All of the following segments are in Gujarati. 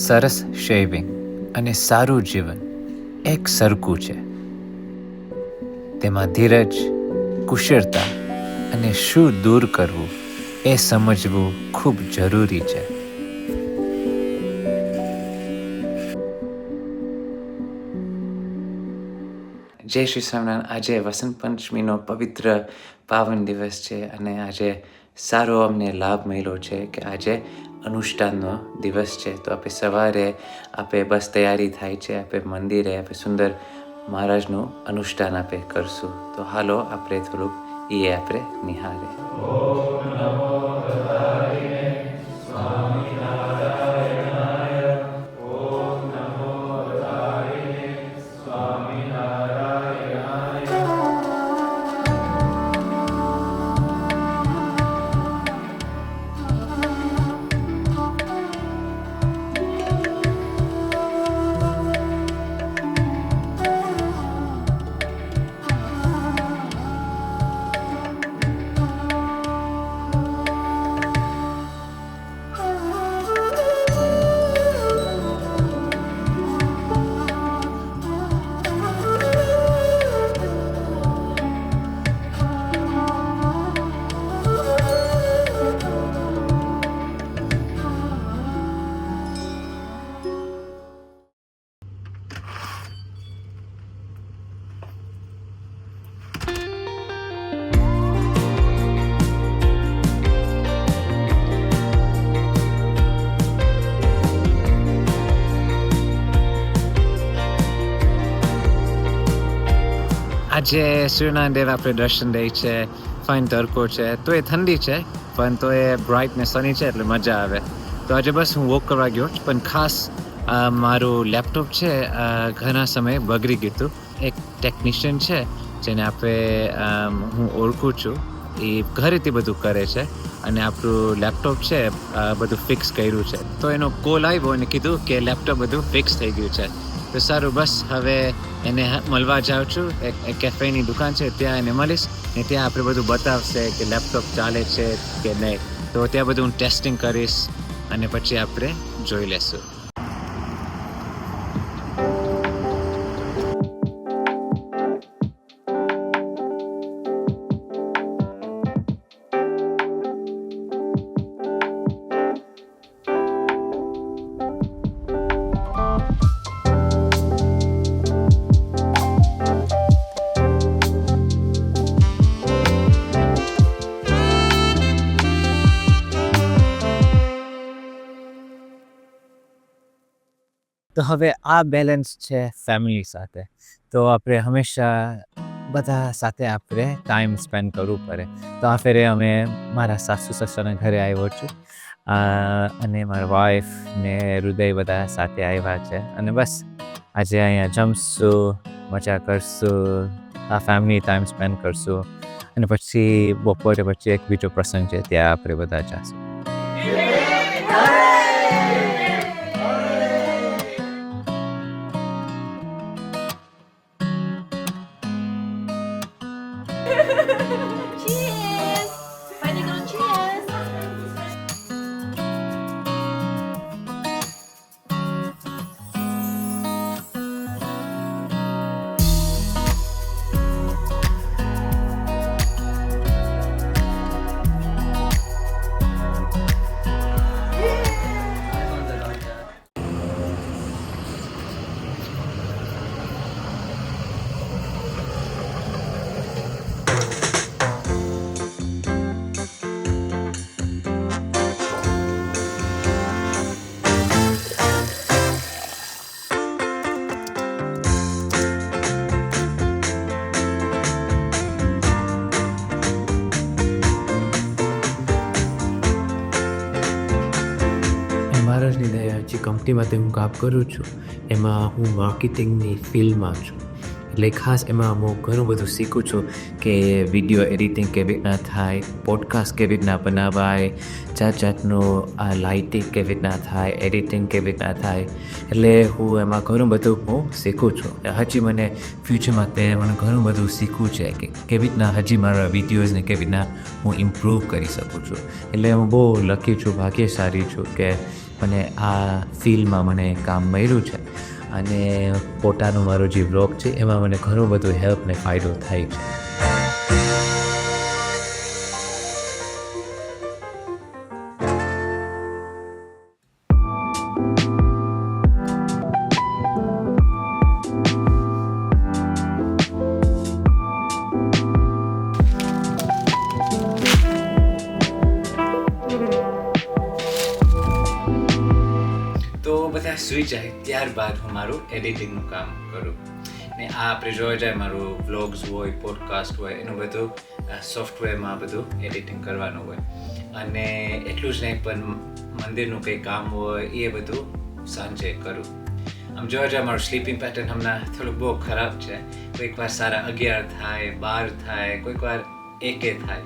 સરસ શેવિંગ અને સારું જીવન એક સરખું છે. તેમાં ધીરજ, કુશળતા અને શું દૂર કરવું એ સમજવું ખૂબ જરૂરી છે. જય શ્રી સ્વામિનારાયણ. આજે વસંત પંચમીનો પવિત્ર પાવન દિવસ છે અને આજે સારો અમને લાભ મળ્યો છે કે આજે અનુષ્ઠાનનો દિવસ છે. તો આપણે સવારે બસ તૈયારી થાય છે, આપણે મંદિરે સુંદર મહારાજનું અનુષ્ઠાન કરશું. તો હાલો આપણે થોડુંક આપણે નિહાળે. આજે સૂર્યનારાયણ દેવ આપણે દર્શન દઈ છે. ફાઇન તડકો છે, તો એ ઠંડી છે પણ તો એ બ્રાઇટ ને સની છે એટલે મજા આવે. તો આજે બસ હું વોક કરવા ગયો, પણ ખાસ મારું લેપટોપ છે ઘણા સમયે બગડી ગયું હતું. એક ટેકનિશિયન છે જેને હું ઓળખું છું, એ ઘરેથી બધું કરે છે અને આપણું લેપટોપ છે બધું ફિક્સ કર્યું છે. તો એનો કોલ આવ્યો અને કીધું કે લેપટોપ બધું ફિક્સ થઈ ગયું છે. તો સારું, બસ હવે એને મળવા જાઉં છું. એક કેફેની દુકાન છે, ત્યાં એને મળીશ ને ત્યાં આપણે બધું બતાવશે કે લેપટોપ ચાલે છે કે નહીં. તો ત્યાં બધું હું ટેસ્ટિંગ કરીશ અને પછી આપણે જોઈ લેશું. તો હવે આ બેલેન્સ છે ફેમિલી સાથે. તો આપણે હંમેશા બધા સાથે આપણે ટાઈમ સ્પેન્ડ કરવું પડે. તો આ ફેરે અમે મારા સાસુ સસરાના ઘરે આવ્યો છું અને મારા વાઈફ ને હૃદય બધા સાથે આવ્યા છે. અને બસ આજે અહીંયા જમશું, મજા કરશું, આ ફેમિલી ટાઈમ સ્પેન્ડ કરશું અને પછી બપોરે પછી એક બીજો પ્રસંગ છે, ત્યાં આપણે બધા જઈશું. Cheers! Finally gonna cheers! મહારાજની દયા, જે કંપનીમાં હું કામ કરું છું એમાં હું માર્કેટિંગની ફિલ્ડમાં છું. એટલે ખાસ એમાં હું ઘણું બધું શીખું છું કે વિડીયો એડિટિંગ કેવી રીતના થાય, પોડકાસ્ટ કેવી રીતના બનાવાય, જાત જાતનું લાઇટિંગ કેવી રીતના થાય, એડિટિંગ કેવી રીતના થાય. એટલે હું એમાં ઘણું બધું હું શીખું છું. હજી મને ફ્યુચરમાં મને ઘણું બધું શીખવું છે કે કેવી રીતના હજી મારા વિડીયોઝને કેવી રીતના હું ઇમ્પ્રૂવ કરી શકું છું. એટલે હું બહુ લકી છું, ભાગ્યશાળી છું કે મને આ ફિલ્ડમાં મને કામ મળ્યું છે અને પોતાનું મારું જે વ્લોગ છે એમાં મને ઘણું બધું હેલ્પ ને ફાયદો થાય છે. બધા સૂઈ જાય ત્યારબાદ હું મારું એડિટિંગનું કામ કરું ને આ આપણે જોવા જાય મારું વ્લોગ્સ હોય પોડકાસ્ટ હોય એનું બધું સોફ્ટવેરમાં બધું એડિટિંગ કરવાનું હોય અને એટલું જ નહીં પણ મંદિરનું કંઈ કામ હોય એ બધું સાંજે કરું. આમ જોવા જાય મારું સ્લીપિંગ પેટર્ન હમણાં થોડુંક બહુ ખરાબ છે. કોઈક વાર 11:30 થાય, 12 થાય, કોઈક વાર 1 થાય,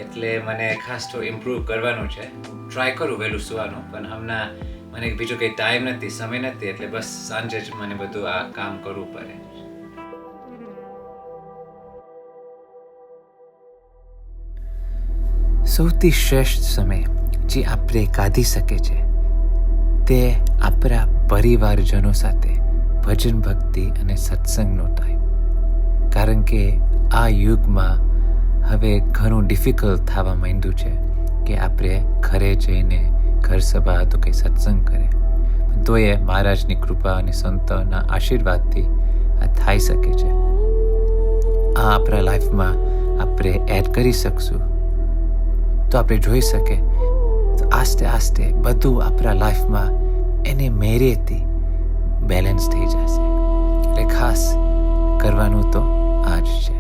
એટલે મને ખાસ તો ઇમ્પ્રૂવ કરવાનું છે. ટ્રાય કરું વહેલું સુવાનું, પણ હમણાં મને બીજો કંઈ ટાઈમ નથી, સમય નથી, એટલે બસ સાંજે જ મને બધું આ કામ કરવું પડે. સૌથી શ્રેષ્ઠ સમય જે આપણે કાઢી શકે છે તે આપણા પરિવારજનો સાથે ભજન ભક્તિ અને સત્સંગનો ટાઈમ. કારણ કે આ યુગમાં હવે ઘણું ડિફિકલ્ટ થવા માંડ્યું છે કે આપણે ઘરે જઈને ઘર સભા તો કંઈ સત્સંગ કરે, પણ તો એ મહારાજની કૃપા અને સંતોના આશીર્વાદથી આ થઈ શકે છે. આ આપણા લાઈફમાં આપણે એડ કરી શકશું તો આપણે જોઈ શકે તો આસ્તે આસ્તે બધું આપણા લાઈફમાં એને મેરેથી બેલેન્સ થઈ જશે. એટલે ખાસ કરવાનું તો આ જ છે.